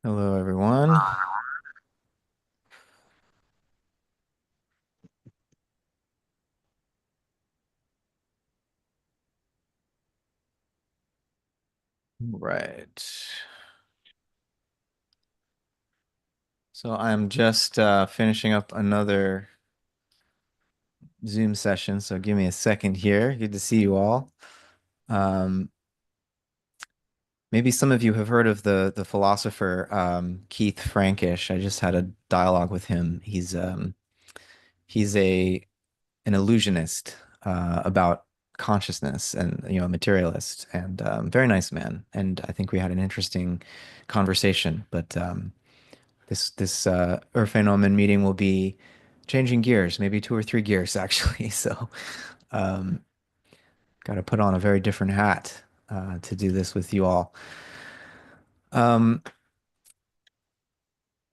Hello, everyone. Right. So I'm just finishing up another Zoom session. So give me a second here. Good to see you all. Um, Maybe some of you have heard of the philosopher Keith Frankish. I just had a dialogue with him. He's a an illusionist about consciousness and a materialist and very nice man. And I think we had an interesting conversation. But this Urfenomen meeting will be changing gears, maybe two or three gears actually. So, um, got to put on a very different hat to do this with you all. Um,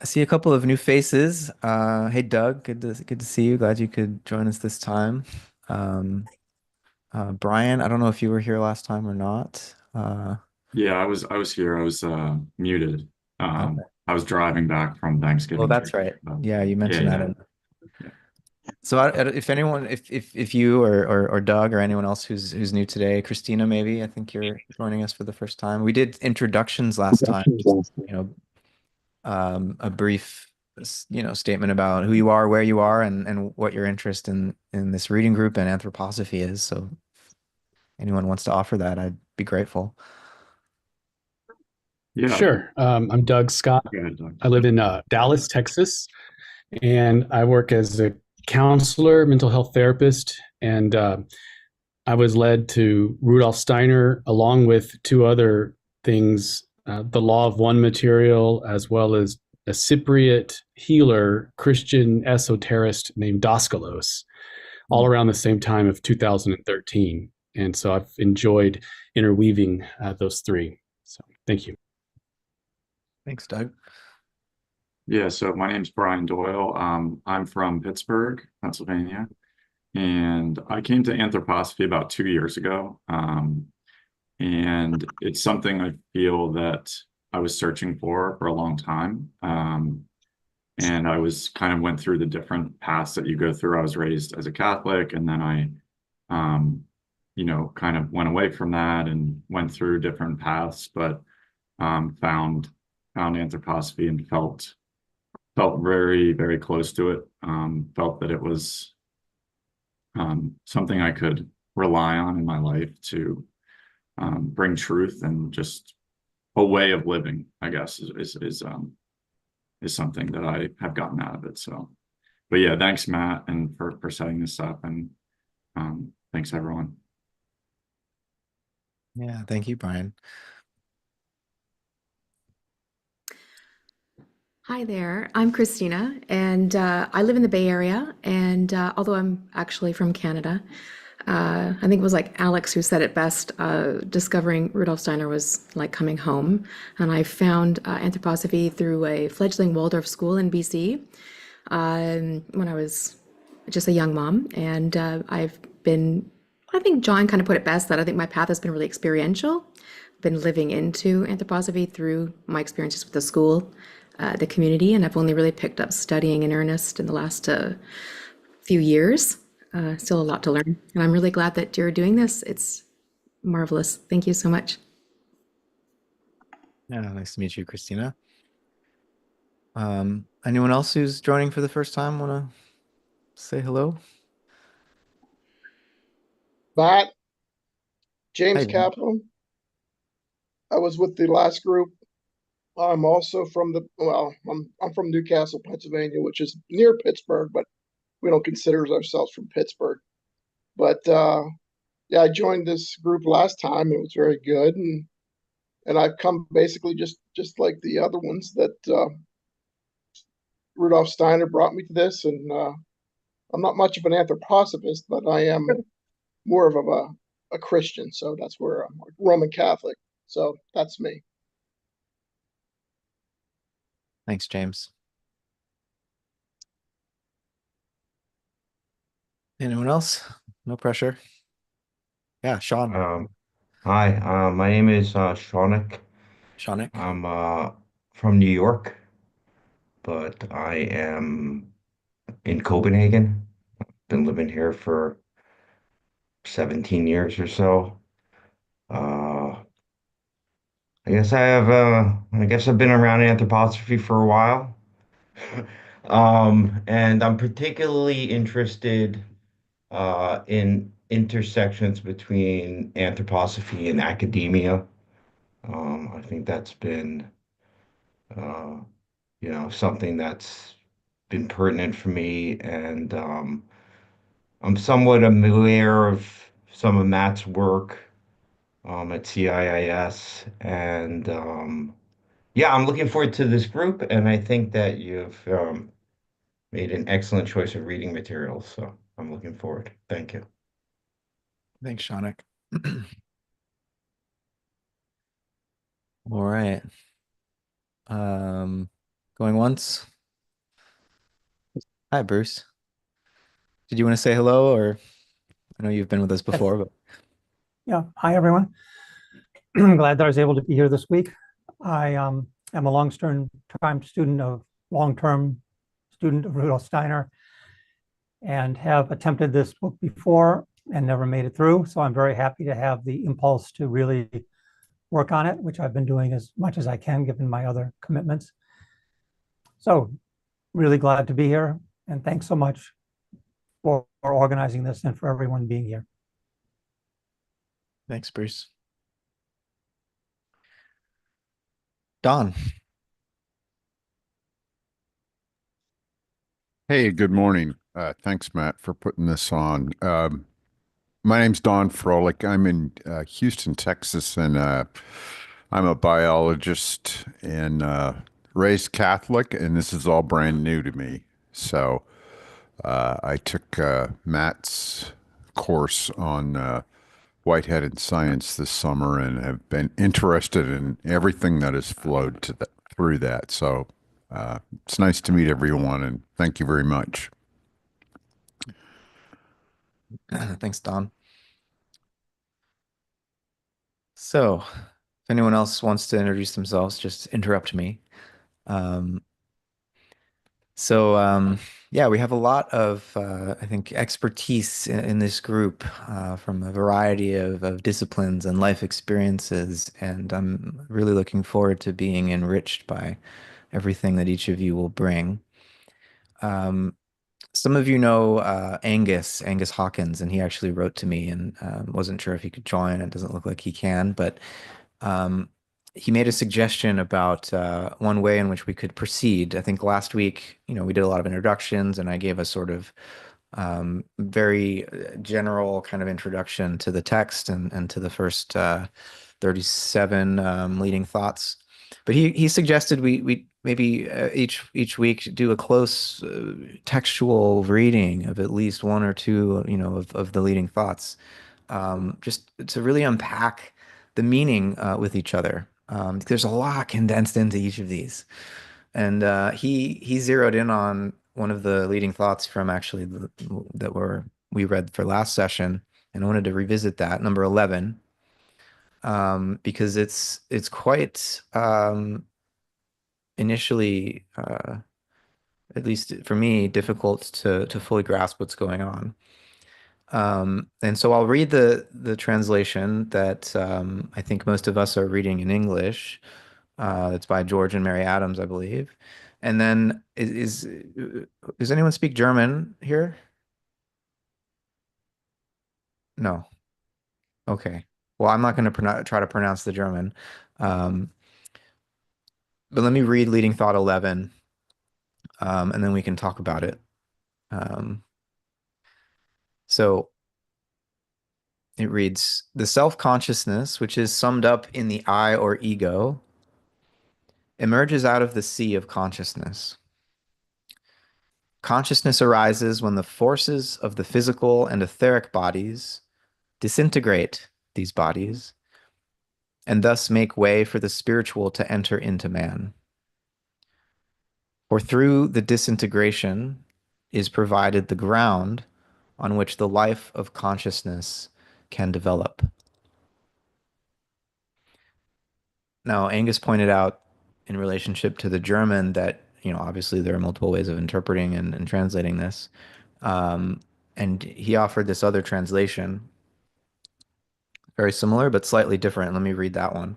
I see a couple of new faces. Hey Doug, good to see you. Glad you could join us this time. Um, Brian, I don't know if you were here last time or not. Yeah, I was here. I was muted. Okay. I was driving back from Well, Thanksgiving that's break. right. But Yeah, you yeah, mentioned that yeah, in. yeah. So if anyone, if you or Doug or anyone else who's new today, Christina maybe, I think you're joining us for the first time. We did introductions last time, just you know, a brief statement about who you are, where you are, and what your interest in this reading group and anthroposophy is. So if anyone wants to offer that, I'd be grateful. Yeah, Sure. I'm Doug Scott. go ahead, Doug. I live in Dallas, Texas, and I work as a counselor, mental health therapist, and I was led to Rudolf Steiner along with two other things, the Law of One material, as well as a Cypriot healer, Christian esoterist named Doskalos, all Hmm. around the same time of 2013. And so I've enjoyed interweaving those three. So thank you. Thanks, Doug. Yeah, so my name's Brian Doyle. I'm from Pittsburgh, Pennsylvania, and I came to anthroposophy about 2 years ago. And it's something I feel that I was searching for a long time. And I was kind of went through the different paths that you go through. I was raised as a Catholic, and then um, kind of went away from that and went through different paths, but found anthroposophy and felt very, very close to it. Felt that it was something I could rely on in my life to bring truth and just a way of living, I guess, is something that I have gotten out of it. So, but yeah, thanks, Matt, and for setting this up, and thanks everyone. Yeah, thank you, Brian. Hi there, I'm Christina, and I live in the Bay Area. And although I'm actually from Canada, I think it was like Alex who said it best. Discovering Rudolf Steiner was like coming home, and I found anthroposophy through a fledgling Waldorf school in BC when I was just a young mom. And I've been, I think John kind of put it best that I think my path has been really experiential. Been living into anthroposophy through my experiences with the school, the community, and I've only really picked up studying in earnest in the last few years. Still a lot to learn, and I'm really glad that you're doing this. It's marvelous. Thank you so much. Yeah, nice to meet you, Christina. Anyone else who's joining for the first time want to say hello? Matt, Hi. James Kaplan. I was with the last group. I'm also from I'm from Newcastle, Pennsylvania, which is near Pittsburgh, but we don't consider ourselves from Pittsburgh. But yeah, I joined this group last time. It was very good, and I've come basically just like the other ones that Rudolf Steiner brought me to this. And I'm not much of an anthroposophist, but I am more of a Christian. So that's where I'm a Roman Catholic. So that's me. Thanks, James. Anyone else? No pressure. Yeah, Sean. Um, Hi, my name is Shaunik. Shawnick. I'm from New York, but I am in Copenhagen. Been living here for 17 years or so. Uh, I guess I've been around anthroposophy for a while. And I'm particularly interested in intersections between anthroposophy and academia. I think that's been, uh, something that's been pertinent for me, and I'm somewhat aware of some of Matt's work at CIIS, and yeah, I'm looking forward to this group, and I think that you've made an excellent choice of reading materials, so I'm looking forward. Thank you. Thanks, Shanik. All right. Um, Going once. Hi, Bruce. Did you want to say hello, or I know you've been with us Yes. before, but Yeah. Hi, everyone. I'm glad that I was able to be here this week. I am a long-term student of Rudolf Steiner and have attempted this book before and never made it through. So I'm very happy to have the impulse to really work on it, which I've been doing as much as I can given my other commitments. So really glad to be here. And thanks so much for organizing this and for everyone being here. thanks, Bruce. Don. Hey, good morning. Thanks, Matt, for putting this on. My name's Don Froelich. I'm in Houston, Texas, and I'm a biologist and raised Catholic, and this is all brand new to me. So I took Matt's course on white-headed science this summer and have been interested in everything that has flowed through that. So it's nice to meet everyone, and thank you very much. Thanks, Don. So, if anyone else wants to introduce themselves, just interrupt me. Um, so, yeah, we have a lot of, I think, expertise in this group from a variety of disciplines and life experiences, and I'm really looking forward to being enriched by everything that each of you will bring. Um, some of you know Angus Hawkins, and he actually wrote to me and wasn't sure if he could join. It doesn't look like he can, but um, he made a suggestion about one way in which we could proceed. I think last week, we did a lot of introductions, and I gave a sort of very general kind of introduction to the text and to the first 37 leading thoughts. But he suggested we maybe each week do a close textual reading of at least one or two, of the leading thoughts, just to really unpack the meaning with each other. There's a lot condensed into each of these, and he zeroed in on one of the leading thoughts from actually we read for last session, and I wanted to revisit that, number 11, because it's quite initially, at least for me, difficult to fully grasp what's going on. And so I'll read the translation that I think most of us are reading in English. It's by George and Mary Adams, I believe. And then does anyone speak German here? No. Okay. Well, I'm not going to try to pronounce the German. Um, but let me read leading thought 11, and then we can talk about it. Um, so it reads, the self-consciousness, which is summed up in the I or ego, emerges out of the sea of consciousness. Consciousness arises when the forces of the physical and etheric bodies disintegrate these bodies and thus make way for the spiritual to enter into man. For through the disintegration is provided the ground on which the life of consciousness can develop. Now, Angus pointed out in relationship to the German that, obviously there are multiple ways of interpreting and translating this. Um, and he offered this other translation, very similar but slightly different. Let me read that one.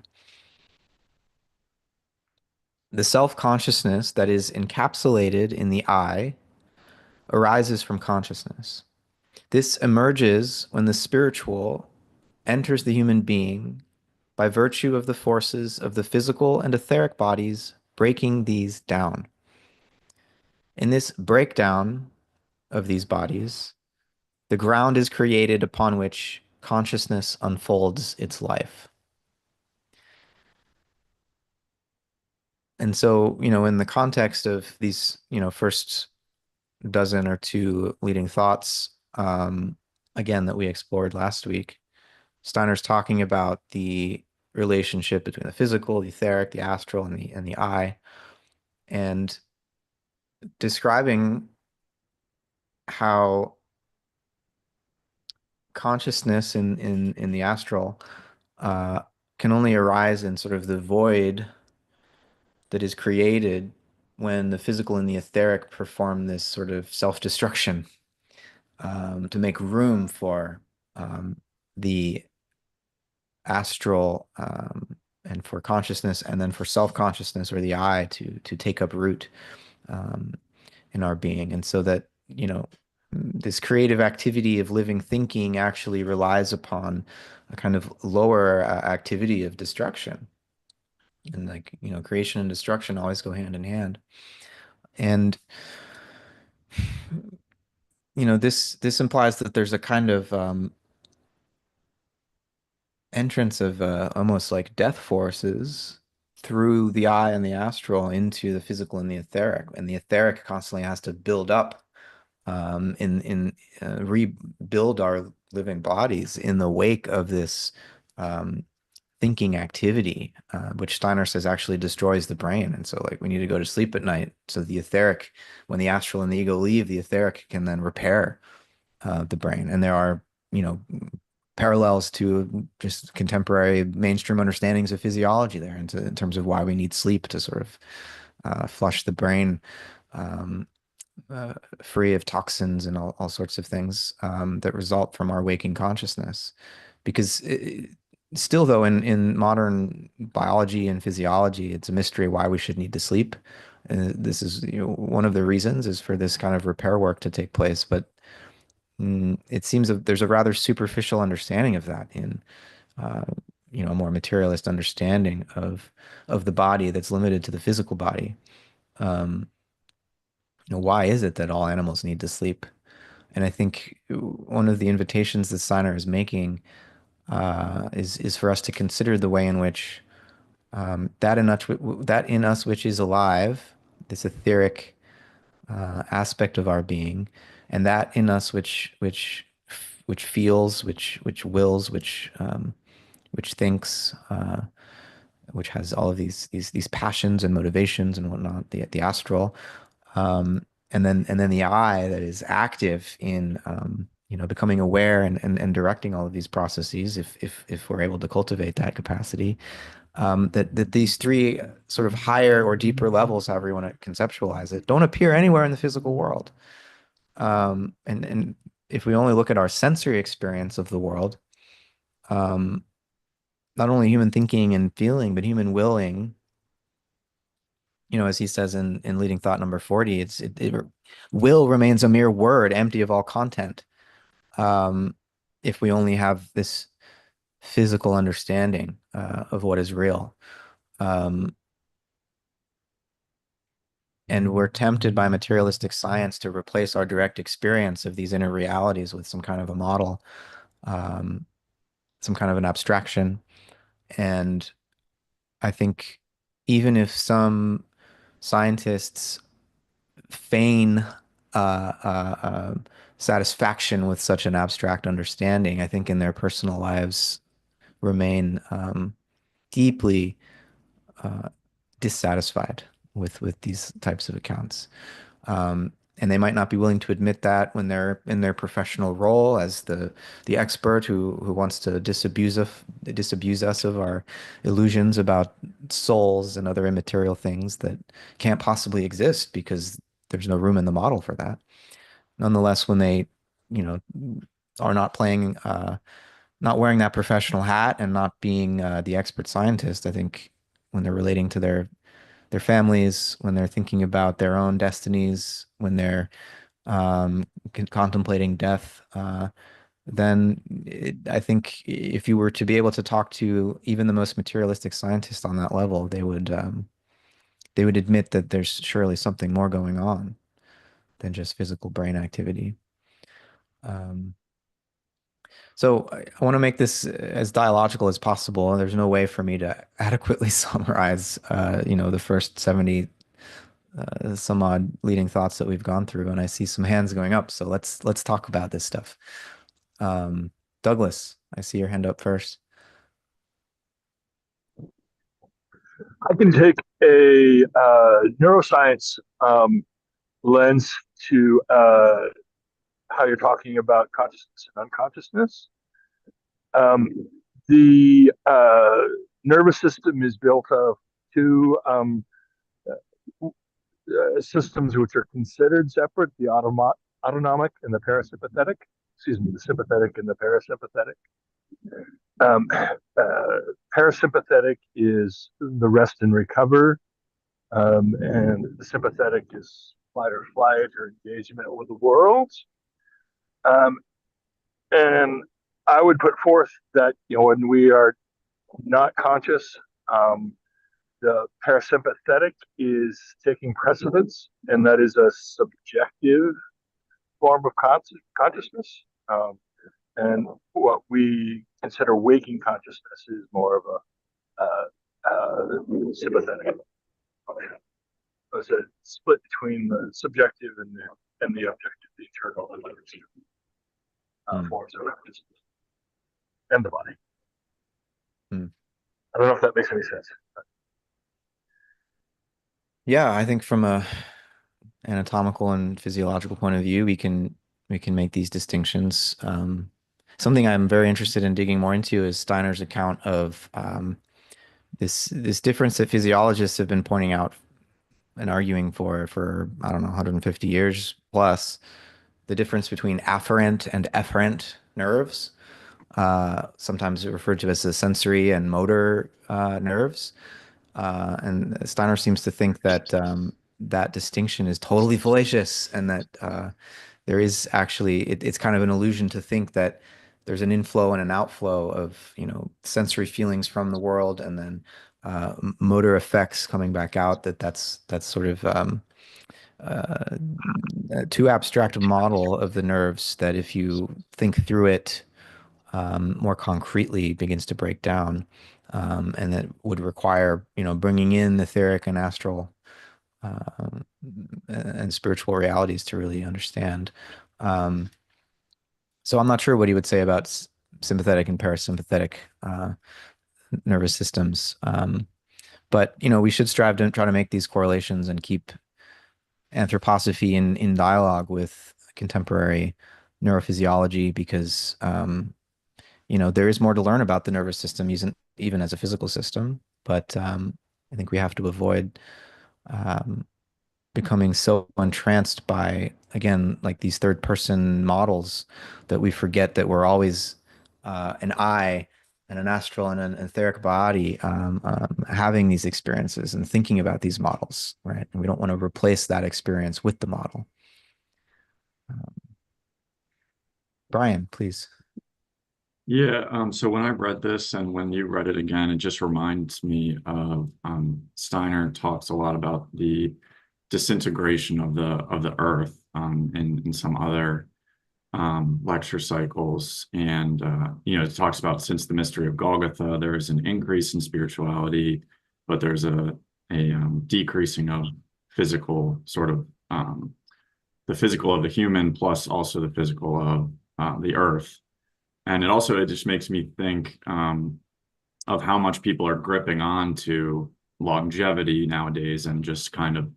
The self-consciousness that is encapsulated in the I arises from consciousness. This emerges when the spiritual enters the human being by virtue of the forces of the physical and etheric bodies breaking these down. In this breakdown of these bodies, the ground is created upon which consciousness unfolds its life. And so, in the context of these, first dozen or two leading thoughts, again, that we explored last week, Steiner's talking about the relationship between the physical, the etheric, the astral, and the I, and describing how consciousness in the astral uh, can only arise in sort of the void that is created when the physical and the etheric perform this sort of self-destruction, to make room for the astral, and for consciousness, and then for self-consciousness or the I to take up root um, in our being. And so that, this creative activity of living thinking actually relies upon a kind of lower activity of destruction. And like, creation and destruction always go hand in hand. And, this implies that there's a kind of entrance of almost like death forces through the I and the astral into the physical and the etheric. And the etheric constantly has to build up, in rebuild our living bodies in the wake of this thinking activity, which Steiner says actually destroys the brain. And so, like, we need to go to sleep at night so the etheric, when the astral and the ego leave, the etheric can then repair the brain. And there are, parallels to just contemporary mainstream understandings of physiology there, in terms of why we need sleep to sort of flush the brain, um, free of toxins and all sorts of things that result from our waking consciousness. Because still, though, in modern biology and physiology, it's a mystery why we should need to sleep. This is, one of the reasons is for this kind of repair work to take place. But it seems that there's a rather superficial understanding of that in, uh, a more materialist understanding of the body that's limited to the physical body. Um, why is it that all animals need to sleep? And I think one of the invitations that Steiner is making is for us to consider the way in which that in us which is alive, this etheric aspect of our being, and that in us which feels, which wills, which thinks, which has all of these passions and motivations and whatnot, the astral, and then the I that is active in, becoming aware and directing all of these processes, if we're able to cultivate that capacity, that these three sort of higher or deeper levels, however you want to conceptualize it, don't appear anywhere in the physical world. And if we only look at our sensory experience of the world, um, not only human thinking and feeling, but human willing, as he says in leading thought number 40, will remains a mere word empty of all content. Um, if we only have this physical understanding of what is real. And we're tempted by materialistic science to replace our direct experience of these inner realities with some kind of a model, um, some kind of an abstraction. And I think even if some scientists feign uh, uh, uh, satisfaction with such an abstract understanding, I think in their personal lives remain deeply uh, dissatisfied with these types of accounts. and they might not be willing to admit that when they're in their professional role as the expert who wants to disabuse us of our illusions about souls and other immaterial things that can't possibly exist because there's no room in the model for that. Nonetheless, when they, you know, are not playing, not wearing that professional hat and not being the expert scientist, I think when they're relating to their families, when they're thinking about their own destinies, when they're contemplating death, then I think if you were to be able to talk to even the most materialistic scientist on that level, they would admit that there's surely something more going on than just physical brain activity. Um, so I want to make this as dialogical as possible. There's no way for me to adequately summarize, the first 70 some odd leading thoughts that we've gone through, and I see some hands going up. So let's talk about this stuff. Douglas, I see your hand up first. I can take a neuroscience lens to how you're talking about consciousness and unconsciousness. The nervous system is built of two systems which are considered separate, the autonomic and the parasympathetic, the sympathetic and the parasympathetic. Parasympathetic is the rest and recover, and the sympathetic is fight or flight or engagement with the world. And I would put forth that when we are not conscious, the parasympathetic is taking precedence, and that is a subjective form of consciousness. And what we consider waking consciousness is more of a sympathetic. There's a split between the subjective and the objective, the internal and forms of consciousness, and the body. I don't know if that makes any sense. Yeah, I think from a anatomical and physiological point of view, we can make these distinctions. Something I'm very interested in digging more into is Steiner's account of this difference that physiologists have been pointing out and arguing for I don't know 150 years plus, the difference between afferent and efferent nerves, sometimes referred to as the sensory and motor nerves. And Steiner seems to think that that distinction is totally fallacious, and that there is actually it's kind of an illusion to think that there's an inflow and an outflow of sensory feelings from the world, and then motor effects coming back out. That's sort of too abstract a model of the nerves that if you think through it more concretely begins to break down, and that would require bringing in the etheric and astral and spiritual realities to really understand. So I'm not sure what he would say about sympathetic and parasympathetic nervous systems. But we should strive to try to make these correlations and keep anthroposophy in dialogue with contemporary neurophysiology, because there is more to learn about the nervous system, even as a physical system. But I think we have to avoid becoming so entranced by, again, like these third person models, that we forget that we're always an I and an astral and an etheric body, having these experiences and thinking about these models, right? And we don't want to replace that experience with the model. Brian, please. Yeah, so when I read this and when you read it again, it just reminds me of Steiner talks a lot about the disintegration of the earth in some other lecture cycles. And it talks about, since the mystery of Golgotha, there is an increase in spirituality, but there's a decreasing of physical, sort of the physical of the human plus also the physical of the earth. And it just makes me think of how much people are gripping on to longevity nowadays, and just kind of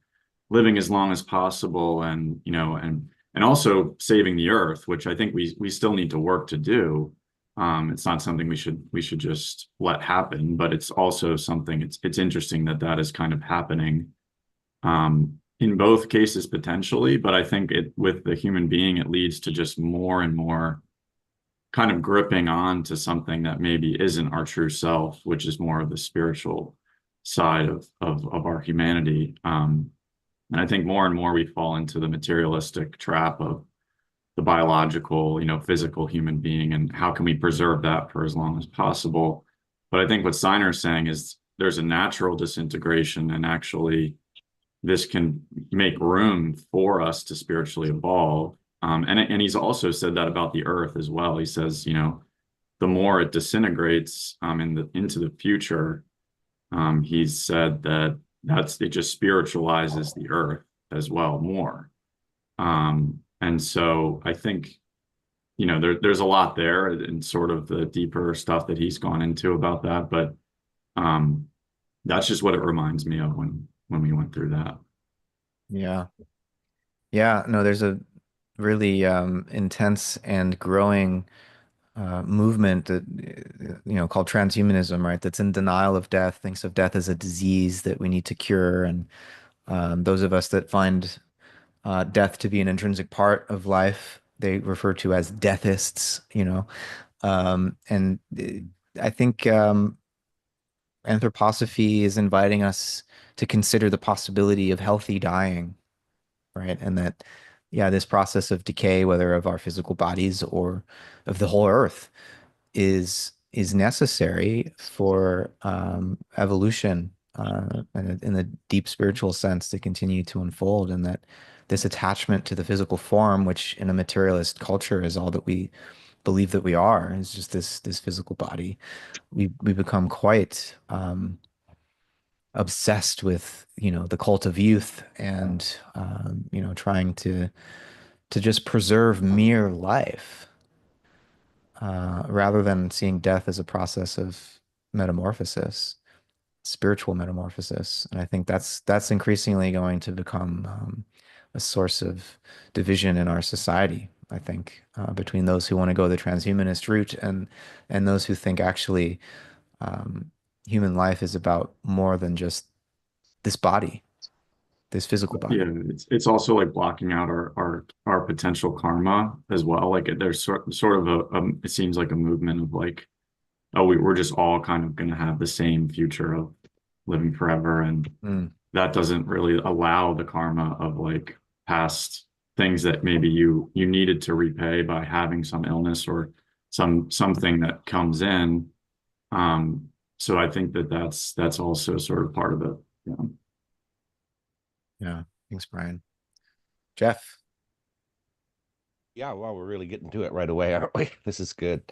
living as long as possible, and and also saving the earth, which I think we still need to work to do. It's not something we should just let happen, but it's also something, it's interesting that that is kind of happening in both cases potentially, but I think with the human being, it leads to just more and more kind of gripping on to something that maybe isn't our true self, which is more of the spiritual side of our humanity. And I think more and more we fall into the materialistic trap of the biological, physical human being, and how can we preserve that for as long as possible. But I think what Steiner is saying is there's a natural disintegration, and actually this can make room for us to spiritually evolve. And he's also said that about the earth as well. He says, the more it disintegrates into the future, he's said that it just spiritualizes the earth as well more. And so I think, there's a lot there in sort of the deeper stuff that he's gone into about that, but that's just what it reminds me of when we went through that. Yeah. Yeah, no, there's a really intense and growing movement that called transhumanism, right? That's in denial of death, thinks of death as a disease that we need to cure, and those of us that find death to be an intrinsic part of life, they refer to as deathists. And I think anthroposophy is inviting us to consider the possibility of healthy dying, right? And that, yeah, this process of decay, whether of our physical bodies or of the whole earth, is necessary for evolution in the deep spiritual sense to continue to unfold, and that this attachment to the physical form, which in a materialist culture is all that we believe that we are, is just this physical body. We become quite obsessed with the cult of youth, and trying to just preserve mere life, rather than seeing death as a process of metamorphosis, spiritual metamorphosis. And I think that's increasingly going to become a source of division in our society. I think between those who want to go the transhumanist route and those who think actually human life is about more than just this body, this physical body. Yeah, it's also like blocking out our potential karma as well. Like there's sort of it seems like a movement of like, oh, we're just all kind of going to have the same future of living forever, and Mm, that doesn't really allow the karma of like past things that maybe you needed to repay by having some illness or something that comes in. So I think that's also sort of part of it. Yeah. yeah. Thanks, Brian. Jeff. Yeah, well, we're really getting to it right away, aren't we? This is good.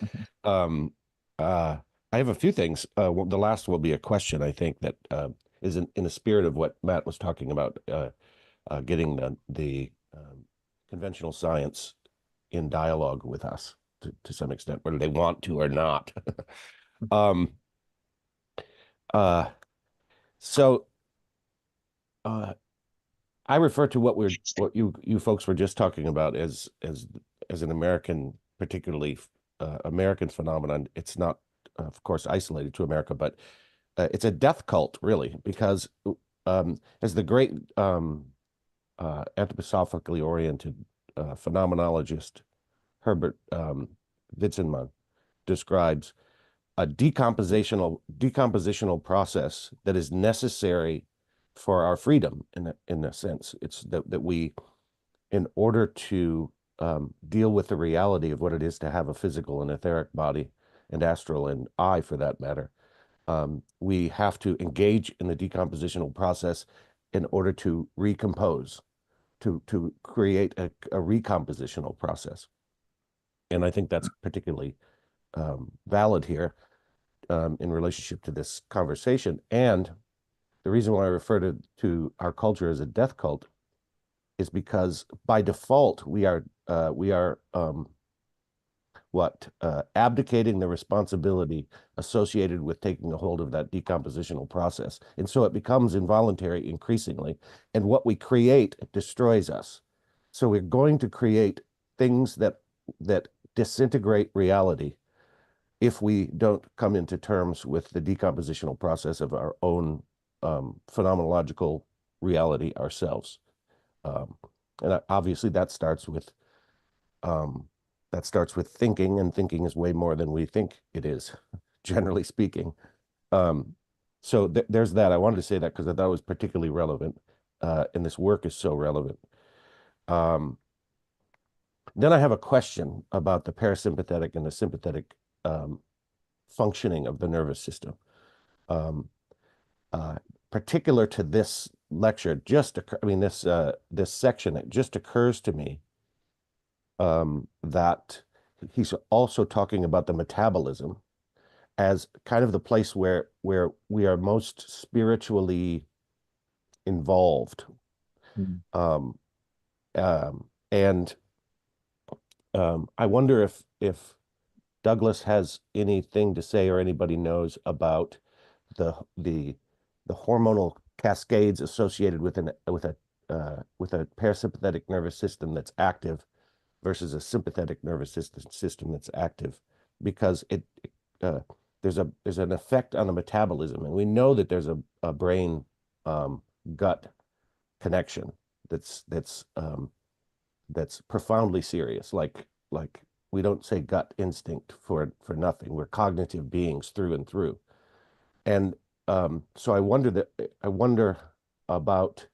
Um, I have a few things. The last will be a question, I think, that is in the spirit of what Matt was talking about, getting the conventional science in dialogue with us to some extent, whether they want to or not. um, uh, so I refer to what you folks were just talking about as an American, particularly American phenomenon. It's not, of course, isolated to America, but it's a death cult, really, because as the great anthroposophically oriented phenomenologist Herbert Witzenman describes, a decompositional process that is necessary for our freedom in a sense. It's that we, in order to deal with the reality of what it is to have a physical and etheric body, and astral and I for that matter, we have to engage in the decompositional process in order to recompose, to create a recompositional process. And I think that's particularly valid here in relationship to this conversation. And the reason why I refer to our culture as a death cult is because by default we are abdicating the responsibility associated with taking a hold of that decompositional process. And so it becomes involuntary increasingly. And what we create destroys us. So we're going to create things that disintegrate reality if we don't come into terms with the decompositional process of our own phenomenological reality ourselves. And obviously that starts with thinking, and thinking is way more than we think it is, generally speaking. So there's that. I wanted to say that because I thought it was particularly relevant, and this work is so relevant. Then I have a question about the parasympathetic and the sympathetic functioning of the nervous system. Particular to this lecture, this section, it just occurs to me that he's also talking about the metabolism as kind of the place where we are most spiritually involved. Mm. And I wonder if Douglas has anything to say, or anybody knows about the hormonal cascades associated with a parasympathetic nervous system that's active versus a sympathetic nervous system that's active, because there's an effect on the metabolism, and we know that there's a brain gut connection that's profoundly serious. Like we don't say gut instinct for nothing. We're cognitive beings through and through. And so I wonder about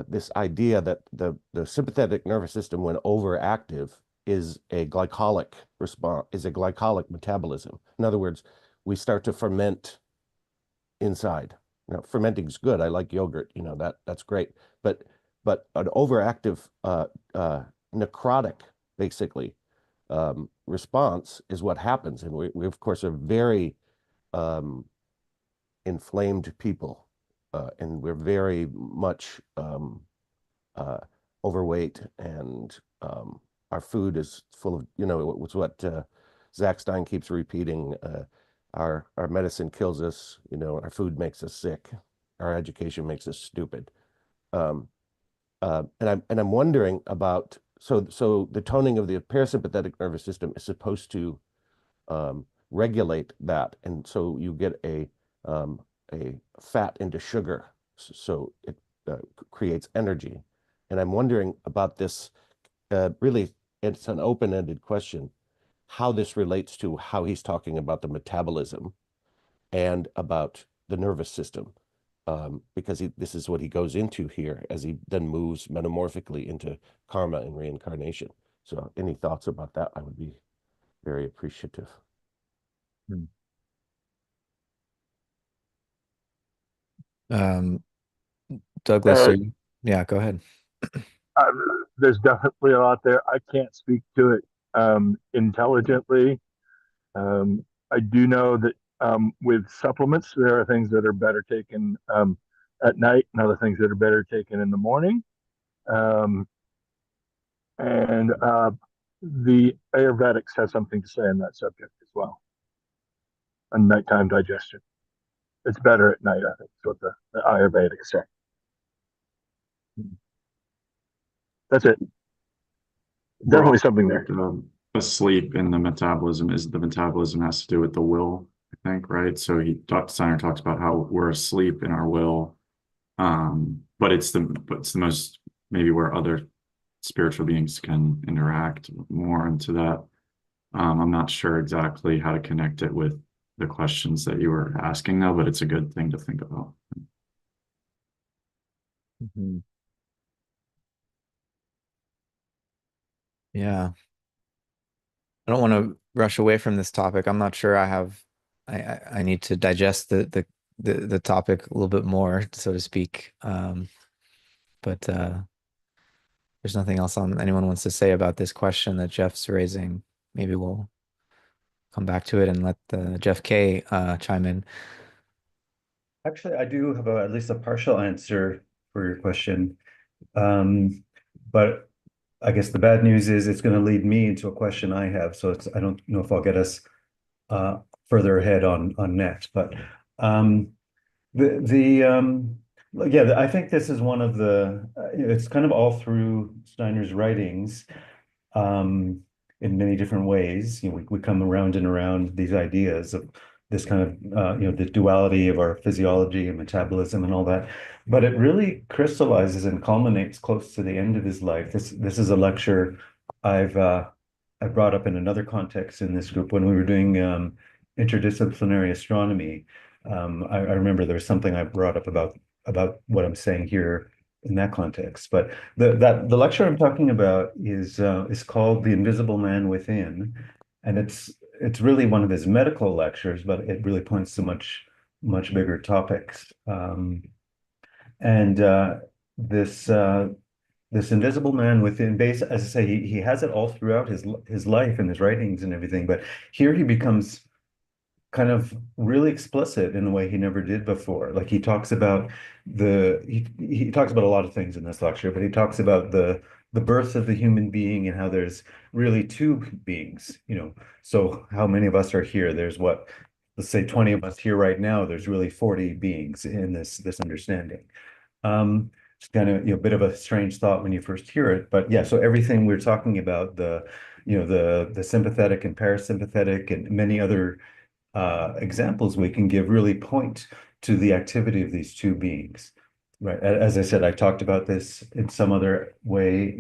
this idea that the sympathetic nervous system, when overactive, is a glycolic response, is a glycolic metabolism. In other words, we start to ferment inside. Fermenting is good. I like yogurt. That's great. But an overactive necrotic, basically, response is what happens, and we of course are very inflamed people, and we're very much overweight, and our food is full of, it's what Zach Stein keeps repeating. Our medicine kills us, our food makes us sick, our education makes us stupid. And I'm wondering about, so the toning of the parasympathetic nervous system is supposed to regulate that, and so you get a fat into sugar, so it creates energy. And I'm wondering about this. Really, it's an open-ended question, how this relates to how he's talking about the metabolism and about the nervous system, because this is what he goes into here as he then moves metamorphically into karma and reincarnation. So any thoughts about that? I would be very appreciative. Douglas, yeah, go ahead. There's definitely a lot there. I can't speak to it intelligently. I do know that with supplements, there are things that are better taken at night, and other things that are better taken in the morning. And the Ayurvedics has something to say on that subject as well, on nighttime digestion. It's better at night, I think, is what the Ayurvedics say. That's it. Definitely something there. Asleep in the metabolism has to do with the will, I think, right? So Dr. Steiner talks about how we're asleep in our will, but it's the most, maybe where other spiritual beings can interact more into that. I'm not sure exactly how to connect it with the questions that you were asking, though, but it's a good thing to think about. Mm-hmm. Yeah. I don't want to rush away from this topic. I'm not sure I need to digest the topic a little bit more, so to speak. But there's nothing else anyone wants to say about this question that Jeff's raising. Maybe we'll come back to it and let Jeff K chime in. Actually, I do have at least a partial answer for your question. But I guess the bad news is it's going to lead me into a question I have. So I don't know if I'll get us uh, further ahead on next, but um, the yeah, I think this is one of the it's kind of all through Steiner's writings um, in many different ways. We come around and around these ideas of this kind of the duality of our physiology and metabolism and all that. But it really crystallizes and culminates close to the end of his life. This is a lecture I've I brought up in another context in this group when we were doing interdisciplinary astronomy. I remember there was something I brought up about what I'm saying here in that context. But the lecture I'm talking about is called The Invisible Man Within, and it's really one of his medical lectures, but it really points to much bigger topics. And this this invisible man within base, as I say, he has it all throughout his life and his writings and everything, but here he becomes kind of really explicit in a way he never did before. Like he talks about he talks about a lot of things in this lecture, but he talks about the birth of the human being and how there's really two beings, you know. So how many of us are here? There's what, let's say 20 of us here right now. There's really 40 beings in this understanding. It's kind of, a bit of a strange thought when you first hear it, but yeah, so everything we're talking about, the sympathetic and parasympathetic and many other examples we can give really point to the activity of these two beings, right? As I said, I talked about this in some other way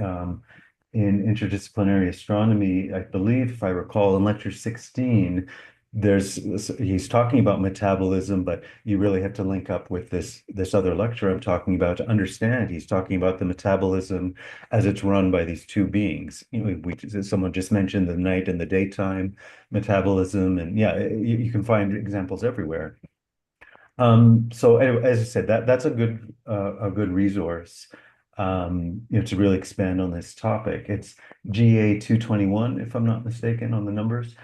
in interdisciplinary astronomy. I believe, if I recall, in lecture 16, he's talking about metabolism, but you really have to link up with this other lecture I'm talking about to understand. He's talking about the metabolism as it's run by these two beings. Someone just mentioned the night and the daytime metabolism, and yeah, you can find examples everywhere. So anyway, as I said, that's a good resource, to really expand on this topic. It's GA 221, if I'm not mistaken, on the numbers.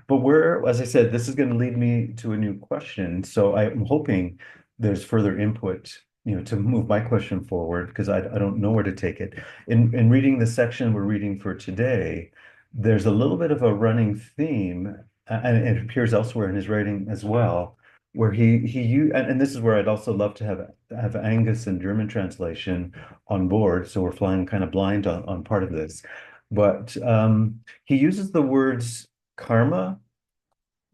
But as I said, this is going to lead me to a new question. So I'm hoping there's further input, to move my question forward, because I don't know where to take it. In reading the section we're reading for today, there's a little bit of a running theme, and it appears elsewhere in his writing as well, where and this is where I'd also love to have Angus and German translation on board, so we're flying kind of blind on part of this. But he uses the words karma,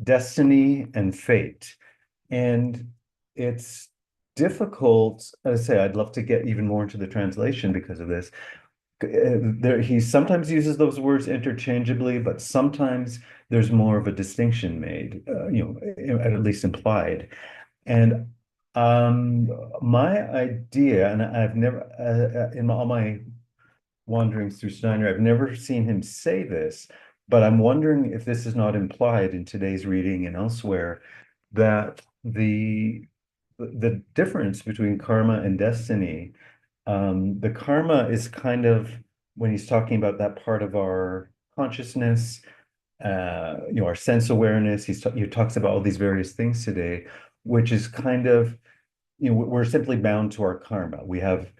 destiny, and fate. And it's difficult, as I say, I'd love to get even more into the translation because of this. He sometimes uses those words interchangeably, but sometimes there's more of a distinction made, at least implied. And my idea, and I've never, in all my wanderings through Steiner, I've never seen him say this, but I'm wondering if this is not implied in today's reading and elsewhere, that the difference between karma and destiny, the karma is kind of when he's talking about that part of our consciousness, our sense awareness. He talks about all these various things today, which is kind of, we're simply bound to our karma. We have,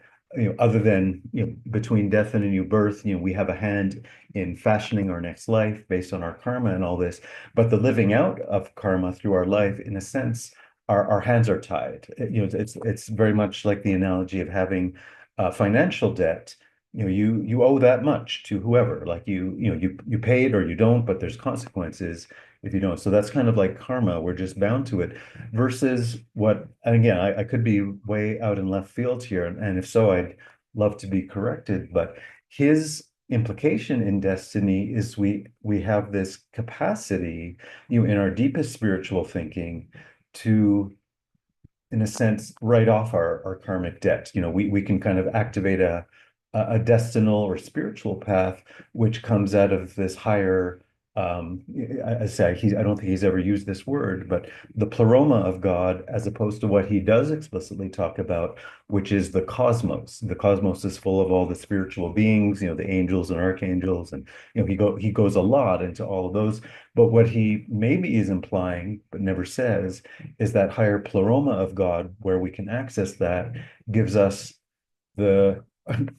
other than, between death and a new birth, we have a hand in fashioning our next life based on our karma and all this. But the living out of karma through our life, in a sense, our hands are tied. It's very much like the analogy of having financial debt. You owe that much to whoever, like you pay it or you don't, but there's consequences if you don't. So that's kind of like karma. We're just bound to it versus and again, I could be way out in left field here. And if so, I'd love to be corrected. But his implication in destiny is we have this capacity, in our deepest spiritual thinking to, in a sense, write off our karmic debt. We can kind of activate a destinal or spiritual path, which comes out of this higher, I say, I don't think he's ever used this word, but the pleroma of God, as opposed to what he does explicitly talk about, which is the cosmos. The cosmos is full of all the spiritual beings, the angels and archangels, and he goes a lot into all of those. But what he maybe is implying, but never says, is that higher pleroma of God, where we can access that, gives us the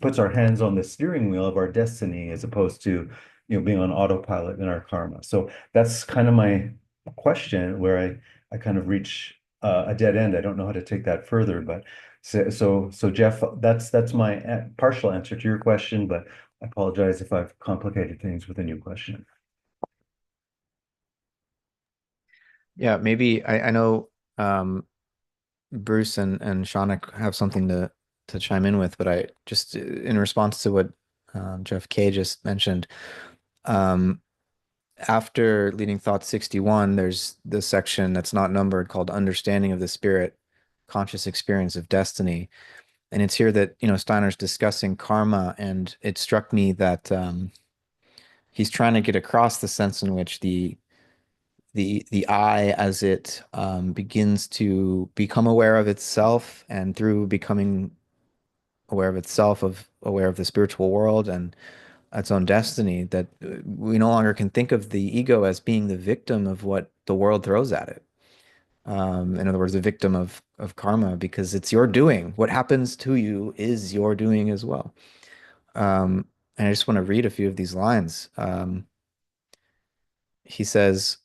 puts our hands on the steering wheel of our destiny as opposed to, being on autopilot in our karma. So that's kind of my question where I kind of reach a dead end. I don't know how to take that further, but so Jeff, that's my partial answer to your question, but I apologize if I've complicated things with a new question. Yeah, maybe I know Bruce and Shauna have something to chime in with, but I just in response to what Jeff K just mentioned, um, after Leading Thought 61, there's this section that's not numbered called Understanding of the Spirit, Conscious Experience of Destiny. And it's here that, Steiner's discussing karma, and it struck me that he's trying to get across the sense in which the I, as it begins to become aware of itself, and through becoming aware of itself, aware of the spiritual world and its own destiny, that we no longer can think of the ego as being the victim of what the world throws at it. In other words, the victim of karma, because it's your doing. What happens to you is your doing as well. And I just want to read a few of these lines. He says,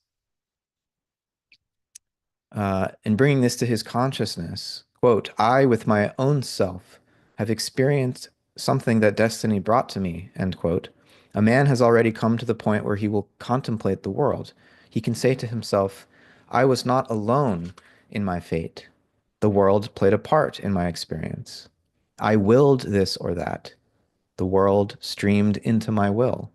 in bringing this to his consciousness, quote, I with my own self have experienced something that destiny brought to me, end quote. A man has already come to the point where he will contemplate the world. He can say to himself, I was not alone in my fate. The world played a part in my experience. I willed this or that. The world streamed into my will.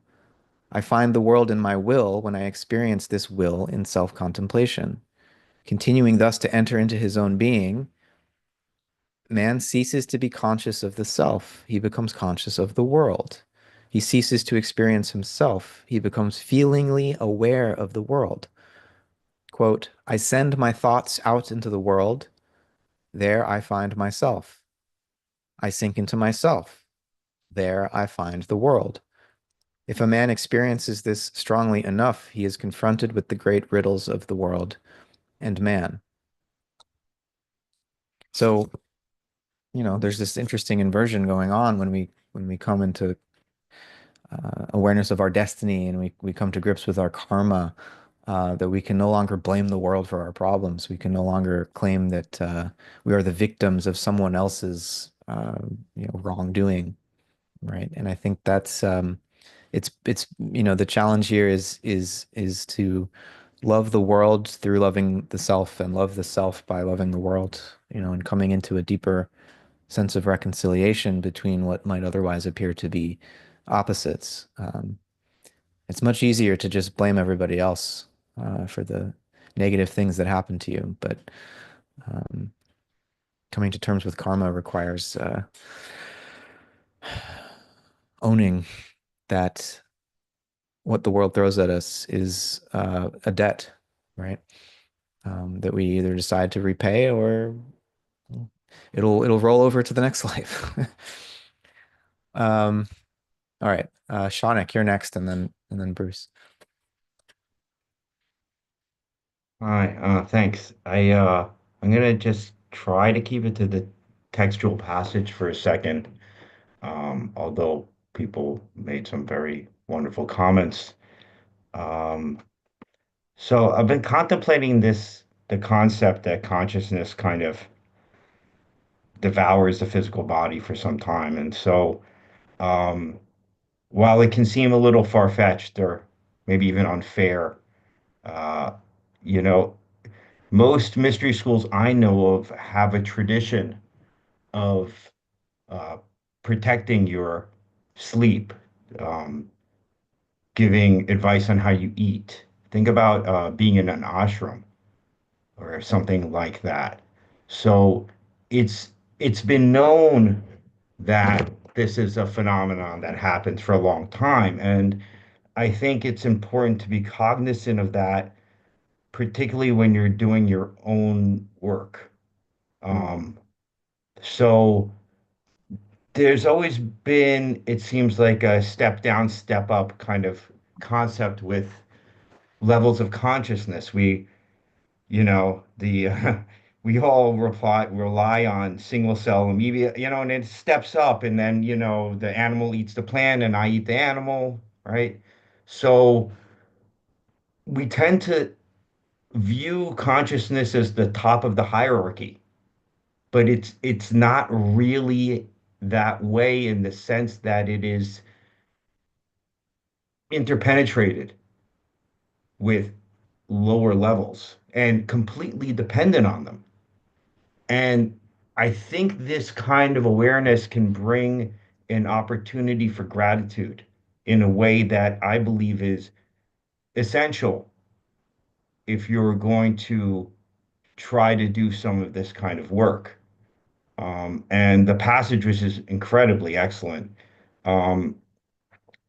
I find the world in my will when I experience this will in self-contemplation. Continuing thus to enter into his own being, man ceases to be conscious of the self. He becomes conscious of the world. He ceases to experience himself. He becomes feelingly aware of the world. Quote, I send my thoughts out into the world. There I find myself. I sink into myself. There I find the world. If a man experiences this strongly enough, he is confronted with the great riddles of the world and man. So, there's this interesting inversion going on when we come into awareness of our destiny, and we come to grips with our karma, that we can no longer blame the world for our problems. We can no longer claim that we are the victims of someone else's wrongdoing, right? And I think that's it's the challenge here is to love the world through loving the self, and love the self by loving the world, and coming into a deeper sense of reconciliation between what might otherwise appear to be opposites. It's much easier to just blame everybody else for the negative things that happen to you, but um, coming to terms with karma requires owning that what the world throws at us is a debt, right? That we either decide to repay, or it'll roll over to the next life. Um, all right, Shaunik, you're next, and then Bruce. Hi, thanks. I'm gonna just try to keep it to the textual passage for a second, although people made some very wonderful comments. Um, so I've been contemplating the concept that consciousness kind of devours the physical body for some time. And so, um, while it can seem a little far-fetched or maybe even unfair, uh, you know, most mystery schools I know of have a tradition of uh, protecting your sleep, um, giving advice on how you eat. Think about being in an ashram or something like that. So it's it's been known that this is a phenomenon that happens for a long time, and I think it's important to be cognizant of that, particularly when you're doing your own work. Um, so there's always been, it seems like a step down, step up kind of concept with levels of consciousness. The we all rely on single cell amoeba, and it steps up, and then, the animal eats the plant and I eat the animal, right? So we tend to view consciousness as the top of the hierarchy, but it's not really that way in the sense that it is interpenetrated with lower levels and completely dependent on them. And I think this kind of awareness can bring an opportunity for gratitude in a way that I believe is essential if you're going to try to do some of this kind of work. And the passage was just incredibly excellent. Um,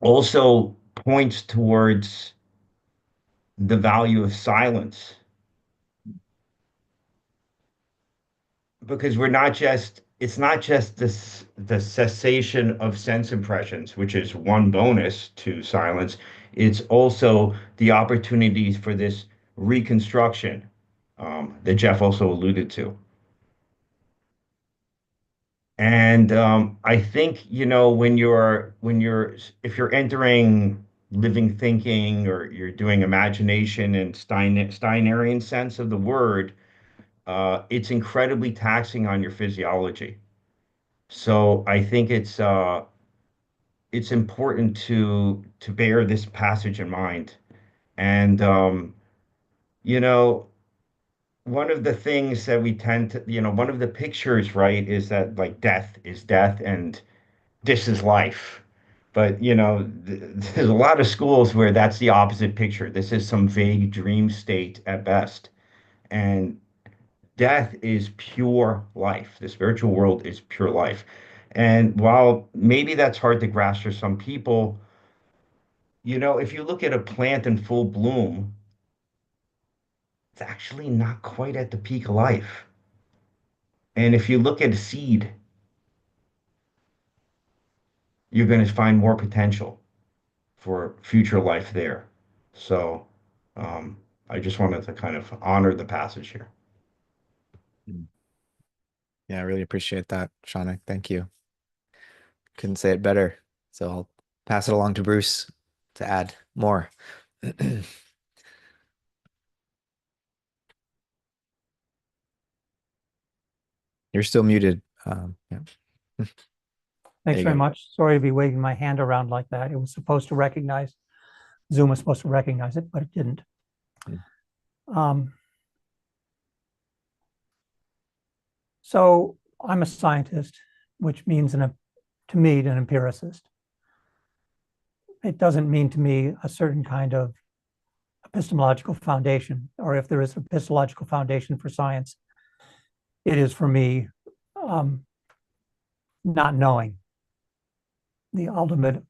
Also points towards the value of silence, because it's not just the cessation of sense impressions, which is one bonus to silence. It's also the opportunities for this reconstruction, that Jeff also alluded to. And I think, if you're entering living thinking, or you're doing imagination and Steinerian sense of the word, it's incredibly taxing on your physiology. So I think it's important to bear this passage in mind. And you know, one of the things that we tend to, one of the pictures, right, is that like death is death and this is life. But there's a lot of schools where that's the opposite picture. This is some vague dream state at best. And death is pure life. The spiritual world is pure life. And while maybe that's hard to grasp for some people, if you look at a plant in full bloom, it's actually not quite at the peak of life. And if you look at a seed, you're going to find more potential for future life there. So um, I just wanted to kind of honor the passage here. Yeah, I really appreciate that, Shauna. Thank you. Couldn't say it better. So I'll pass it along to Bruce to add more. You're still muted. Yeah. Thanks you very go. much. Sorry to be waving my hand around like that. It was supposed to recognize, Zoom was supposed to recognize it, but it didn't. So I'm a scientist, which means to me, an empiricist. It doesn't mean to me a certain kind of epistemological foundation, or if there is an epistemological foundation for science, it is for me not knowing. The ultimate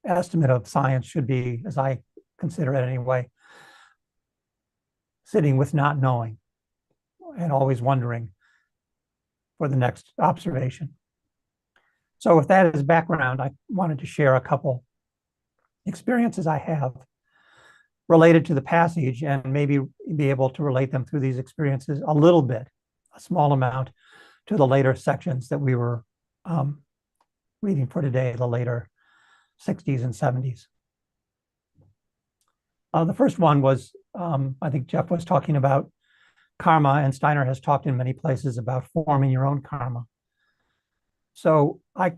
estimate of science should be, as I consider it anyway, sitting with not knowing and always wondering for the next observation. So with that as background, I wanted to share a couple experiences I have related to the passage, and maybe be able to relate them through these experiences a little bit, a small amount, to the later sections that we were reading for today, the later 60s and 70s. The first one was, I think Jeff was talking about karma, and Steiner has talked in many places about forming your own karma. So I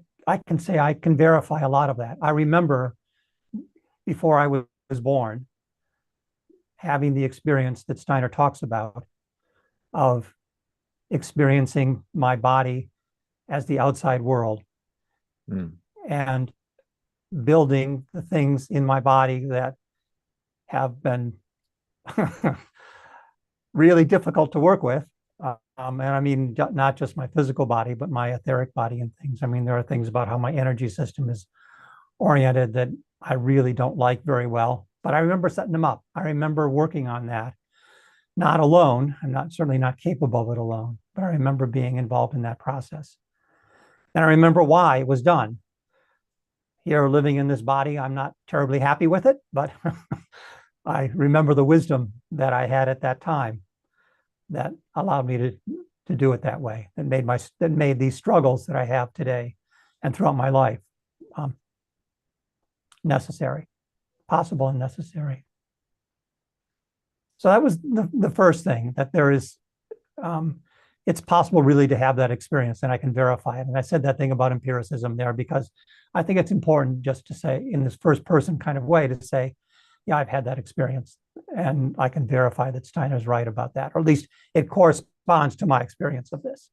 can say I can verify a lot of that. I remember before I was born having the experience that Steiner talks about of experiencing my body as the outside world and building the things in my body that have been really difficult to work with. And I mean, not just my physical body, but my etheric body and things. I mean, there are things about how my energy system is oriented that I really don't like very well, but I remember setting them up. I remember working on that, not alone. I'm certainly not capable of it alone, but I remember being involved in that process. And I remember why it was done. Here, living in this body, I'm not terribly happy with it, but I remember the wisdom that I had at that time that allowed me to do it that way, that made these struggles that I have today and throughout my life necessary, possible and necessary. So that was the first thing, that there is, it's possible really to have that experience, and I can verify it. And I said that thing about empiricism there because I think it's important just to say in this first person kind of way to say, yeah, I've had that experience and I can verify that Steiner's right about that, or at least it corresponds to my experience of this.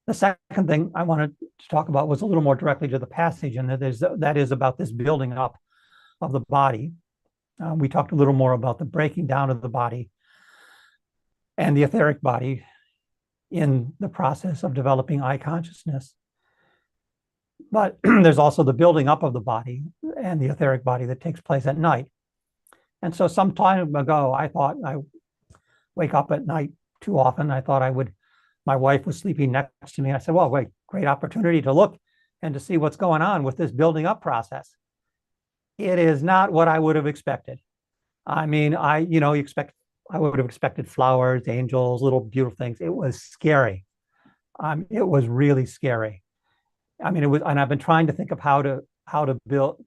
The second thing I wanted to talk about was a little more directly to the passage, and that is about this building up of the body. We talked a little more about the breaking down of the body and the etheric body in the process of developing eye consciousness. But there's also the building up of the body and the etheric body that takes place at night. And so some time ago, I thought I wake up at night too often. I thought my wife was sleeping next to me. I said, well, wait, great opportunity to look and to see what's going on with this building up process. It is not what I would have expected. I mean, I would have expected flowers, angels, little beautiful things. It was scary. It was really scary. I mean, it was, and I've been trying to think of how to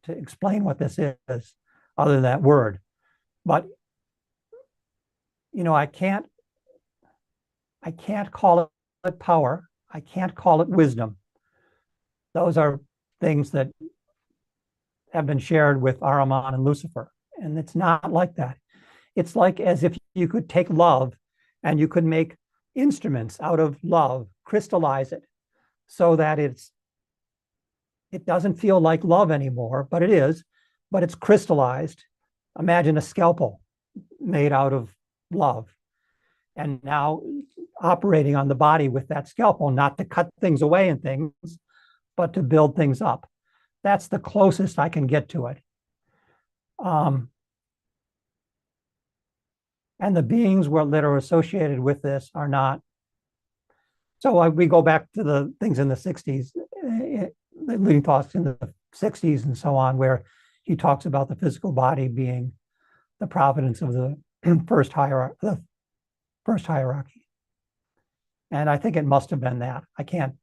explain what this is, other than that word. But I can't call it power. I can't call it wisdom. Those are things that have been shared with Ahriman and Lucifer, and it's not like that. It's like as if you could take love and you could make instruments out of love, crystallize it so that it doesn't feel like love anymore, but it is, but it's crystallized. Imagine a scalpel made out of love. And now operating on the body with that scalpel, not to cut things away and things, but to build things up. That's the closest I can get to it. And the beings that are associated with this are not. So we go back to the things in the 60s, the leading thoughts in the 60s and so on, where he talks about the physical body being the providence of the first hierarchy. And I think it must have been that. I can't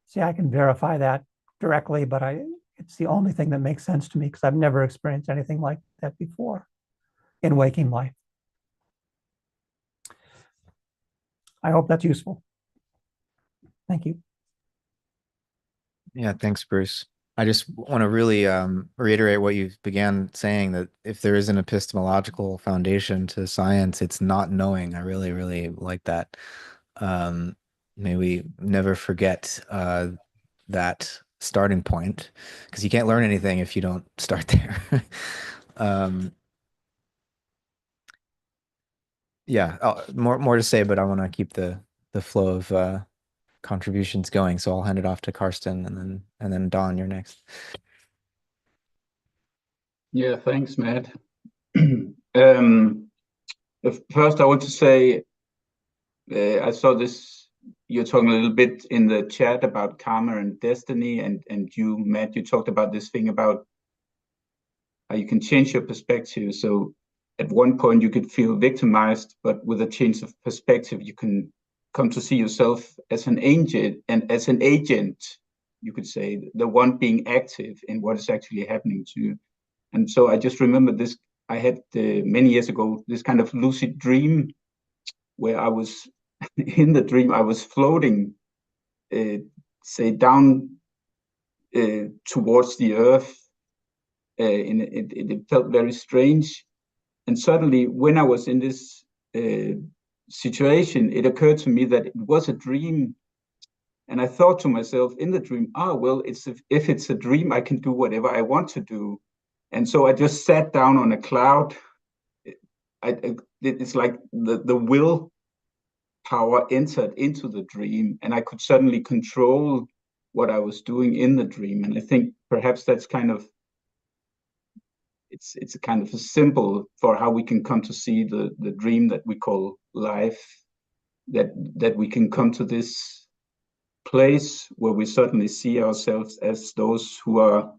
say I can verify that directly, but it's the only thing that makes sense to me because I've never experienced anything like that before in waking life. I hope that's useful. Thank you. Yeah, thanks, Bruce. I just want to really reiterate what you began saying, that if there is an epistemological foundation to science, it's not knowing. I really, really like that. May we never forget that starting point, because you can't learn anything if you don't start there. Yeah, more to say, but I want to keep the flow of contributions going, so I'll hand it off to Karsten, and then Don, you're next. Yeah, thanks, Matt. First, I want to say I saw this. You're talking a little bit in the chat about karma and destiny, and you, Matt, you talked about this thing about how you can change your perspective. So at one point you could feel victimized, but with a change of perspective, you can come to see yourself as an agent, and as an agent, you could say, the one being active in what is actually happening to you. And so I just remember this. I had many years ago this kind of lucid dream where I was in the dream, I was floating, say, down towards the earth. It felt very strange. And suddenly, when I was in this situation, it occurred to me that it was a dream. And I thought to myself in the dream, well, if it's a dream, I can do whatever I want to do. And so I just sat down on a cloud. It's like the will power entered into the dream, and I could suddenly control what I was doing in the dream. And I think perhaps that's kind of, it's a kind of a symbol for how we can come to see the dream that we call life, that we can come to this place where we certainly see ourselves as those who are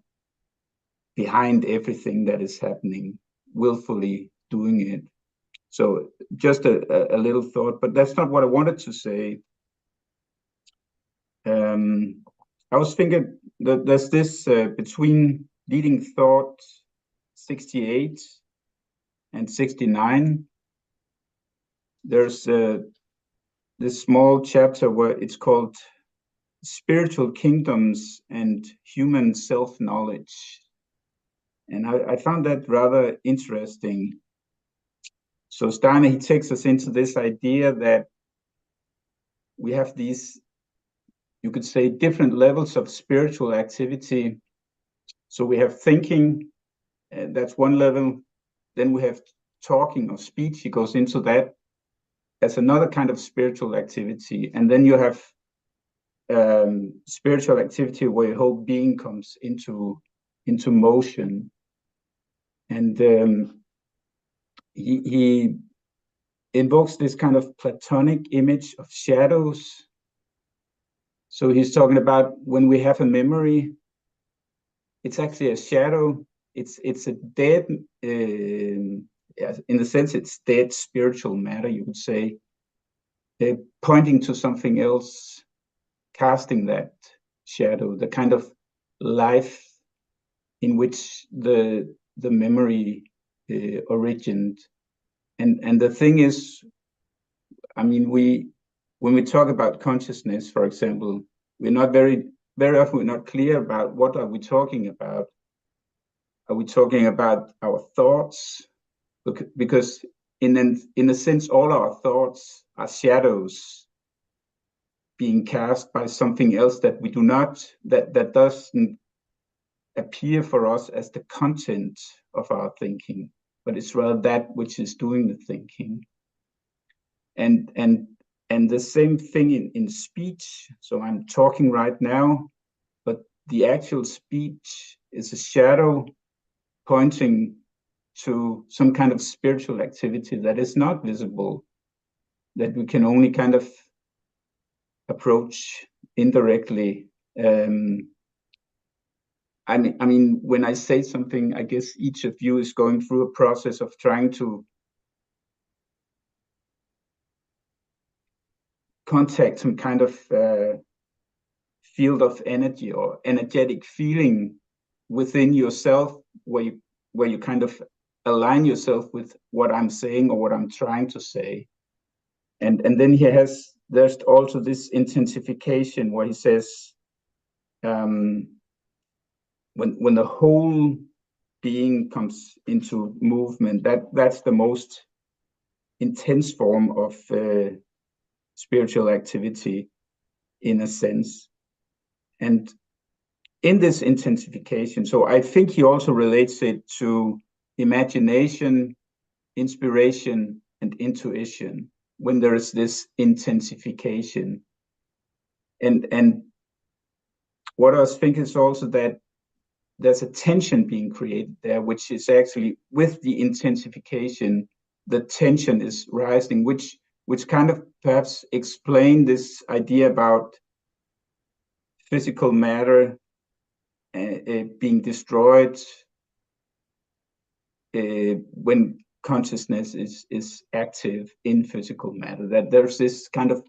behind everything that is happening, willfully doing it. So just a little thought, but that's not what I wanted to say. I was thinking that there's this between leading thought 68 and 69. There's this small chapter where it's called Spiritual Kingdoms and Human Self-Knowledge. And I found that rather interesting. So Steiner, he takes us into this idea that we have these, you could say, different levels of spiritual activity. So we have thinking, that's one level. Then we have talking or speech. He goes into that as another kind of spiritual activity. And then you have spiritual activity where your whole being comes into motion. And he invokes this kind of Platonic image of shadows. So he's talking about when we have a memory, it's actually a shadow. It's a dead, in a sense, it's dead spiritual matter, you could say, pointing to something else, casting that shadow, the kind of life in which the memory originated. And the thing is, I mean, when we talk about consciousness, for example, we're not very often we're not clear about what are we talking about. Are we talking about our thoughts? Because in a sense, all our thoughts are shadows being cast by something else that we do not, that doesn't appear for us as the content of our thinking, but it's rather that which is doing the thinking. And the same thing in speech. So I'm talking right now, but the actual speech is a shadow pointing to some kind of spiritual activity that is not visible, that we can only kind of approach indirectly. I mean, when I say something, I guess each of you is going through a process of trying to contact some kind of field of energy or energetic feeling within yourself, where you kind of align yourself with what I'm saying or what I'm trying to say. And then there's also this intensification where he says, when the whole being comes into movement, that's the most intense form of spiritual activity, in a sense. And in this intensification, so I think he also relates it to imagination, inspiration, and intuition, when there is this intensification. And what I was thinking is also that there's a tension being created there, which is actually, with the intensification, the tension is rising, which kind of perhaps explain this idea about physical matter being destroyed when consciousness is active in physical matter, that there's this kind of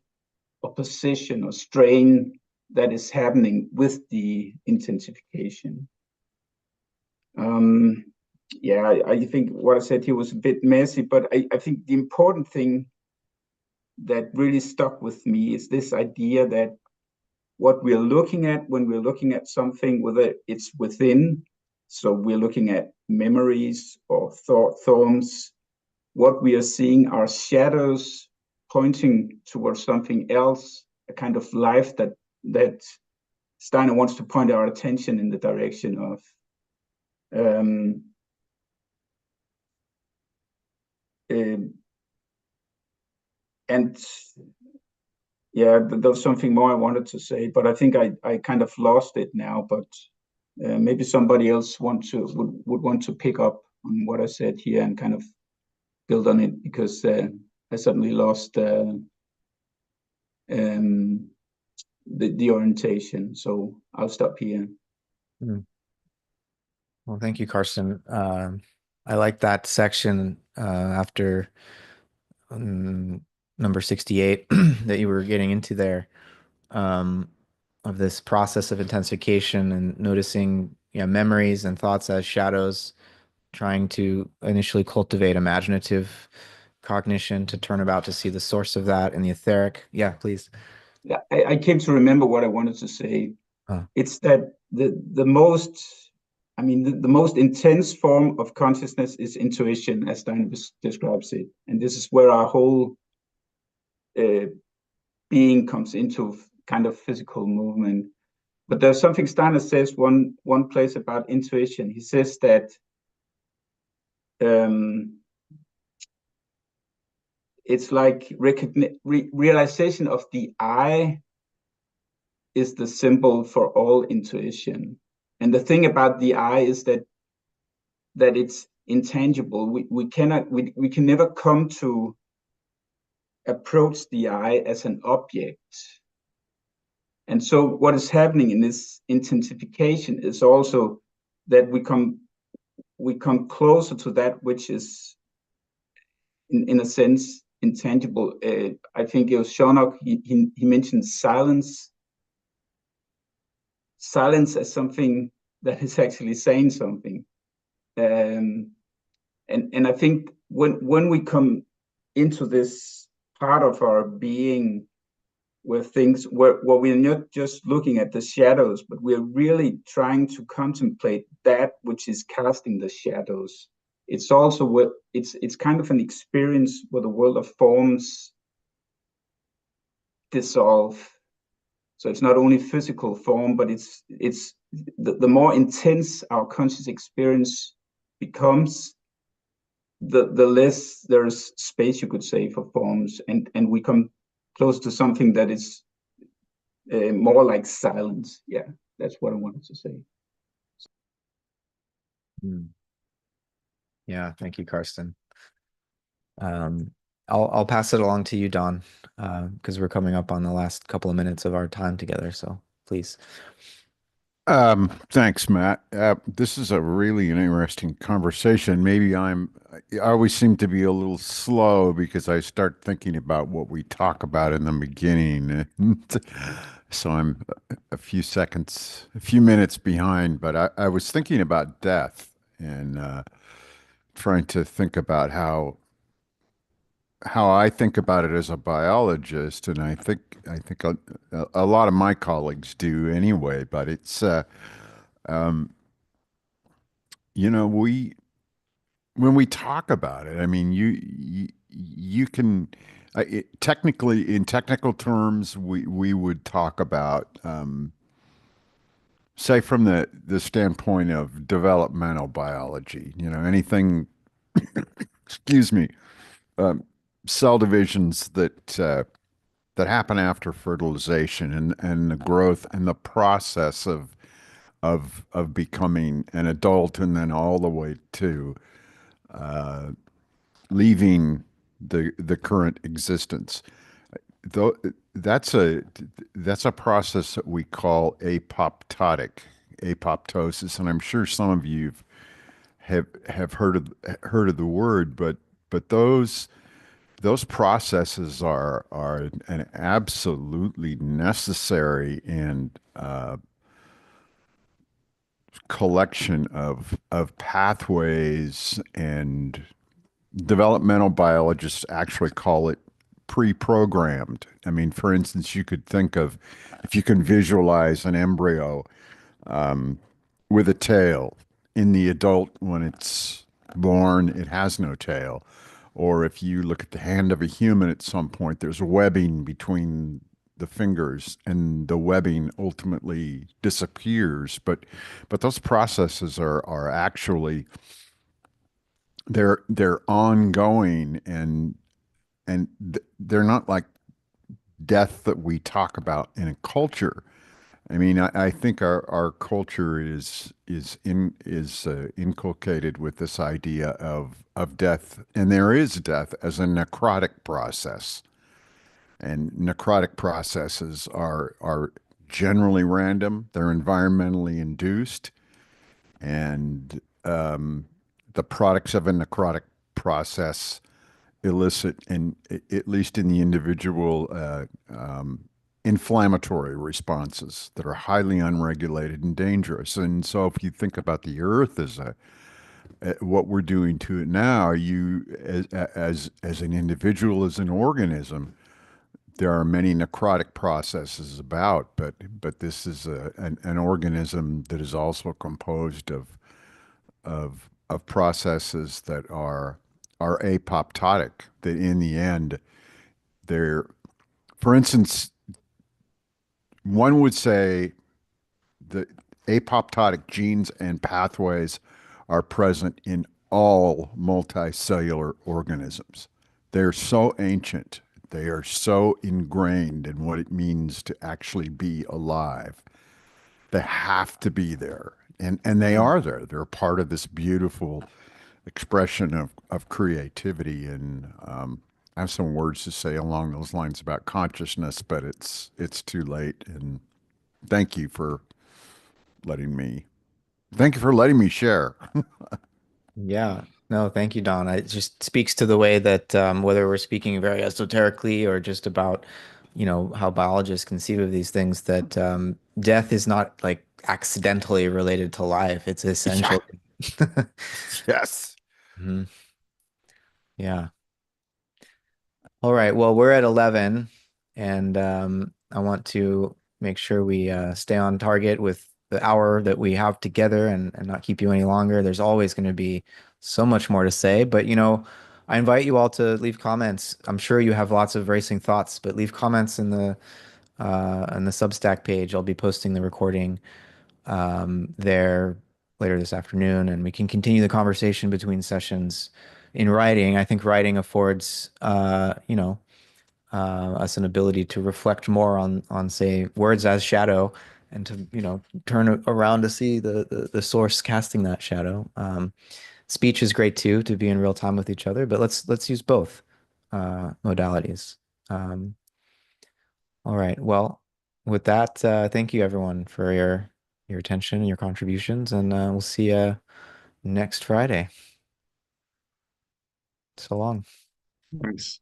opposition or strain that is happening with the intensification. Yeah, I think what I said here was a bit messy, but I think the important thing that really stuck with me is this idea that what we're looking at when we're looking at something, whether it's within, so we're looking at memories or thought forms, what we are seeing are shadows pointing towards something else, a kind of life that Steiner wants to point our attention in the direction of. And yeah, there's something more I wanted to say, but I think I kind of lost it now. But maybe somebody else would want to pick up on what I said here and kind of build on it, because I suddenly lost the orientation. So I'll stop here. Well, thank you, Karsten. I like that section after number 68 that you were getting into there, um, of this process of intensification and noticing, memories and thoughts as shadows, trying to initially cultivate imaginative cognition to turn about to see the source of that in the etheric. Yeah, please. Yeah, I came to remember what I wanted to say. Oh. It's that the most, I mean, the most intense form of consciousness is intuition, as Steiner describes it, and this is where our whole being comes into kind of physical movement. But there's something Steiner says one place about intuition. He says that it's like realization of the I is the symbol for all intuition. And the thing about the I is that it's intangible. We can never come to approach the I as an object. And so what is happening in this intensification is also that we come closer to that which is in a sense intangible. I think it was Shonok, he mentioned silence as something that is actually saying something. And I think when we come into this part of our being where we're not just looking at the shadows, but we're really trying to contemplate that which is casting the shadows. It's also it's kind of an experience where the world of forms dissolve. So it's not only physical form, but it's the more intense our conscious experience becomes, the less there's space, you could say, for forms, and we come close to something that is more like silence. Yeah, that's what I wanted to say. Yeah, thank you, Karsten. I'll pass it along to you, Don, because we're coming up on the last couple of minutes of our time together. So please. Thanks, Matt. This is a really an interesting conversation. I always seem to be a little slow because I start thinking about what we talk about in the beginning. So I'm a few minutes behind, but I was thinking about death and trying to think about how I think about it as a biologist, and I think a lot of my colleagues do anyway. But it's we when we talk about it, I mean, you can technically, in technical terms, we would talk about say from the standpoint of developmental biology, anything, excuse me, cell divisions that happen after fertilization and the growth and the process of becoming an adult and then all the way to leaving the current existence. Though that's a process that we call apoptosis, and I'm sure some of you have heard of the word, but those processes are an absolutely necessary and collection of pathways, and developmental biologists actually call it pre-programmed. I mean, for instance, you could think of, if you can visualize an embryo with a tail. In the adult, when it's born, it has no tail. Or if you look at the hand of a human, at some point, there's webbing between the fingers, and the webbing ultimately disappears. But those processes are actually they're ongoing, and they're not like death that we talk about in a culture. I mean, I think our culture is inculcated with this idea of death, and there is death as a necrotic process, and necrotic processes are generally random. They're environmentally induced, and the products of a necrotic process elicit, and at least in the individual, inflammatory responses that are highly unregulated and dangerous. And so if you think about the earth as what we're doing to it now, you as an individual, as an organism, there are many necrotic processes about, but this is an organism that is also composed of processes that are apoptotic, that in the end they're, for instance, one would say the apoptotic genes and pathways are present in all multicellular organisms. They're so ancient, they are so ingrained in what it means to actually be alive. They have to be there. And they are there. They're part of this beautiful expression of creativity. And I have some words to say along those lines about consciousness, but it's too late. And thank you for thank you for letting me share. Yeah. No, thank you, Don. It just speaks to the way that whether we're speaking very esoterically or just about, how biologists conceive of these things, that death is not like accidentally related to life. It's Yeah. essential. Yes. Mhm. Yeah. All right. Well, we're at 11, and I want to make sure we stay on target with the hour that we have together and not keep you any longer. There's always going to be so much more to say, but I invite you all to leave comments. I'm sure you have lots of racing thoughts, but leave comments in the Substack page. I'll be posting the recording there later this afternoon, and we can continue the conversation between sessions in writing. I think writing affords, us an ability to reflect more on say words as shadow, and to turn around to see the source casting that shadow. Speech is great too, to be in real time with each other, but let's use both modalities. Um, all right. Well, with that, thank you everyone for your attention and your contributions, and we'll see you next Friday. So long. Thanks.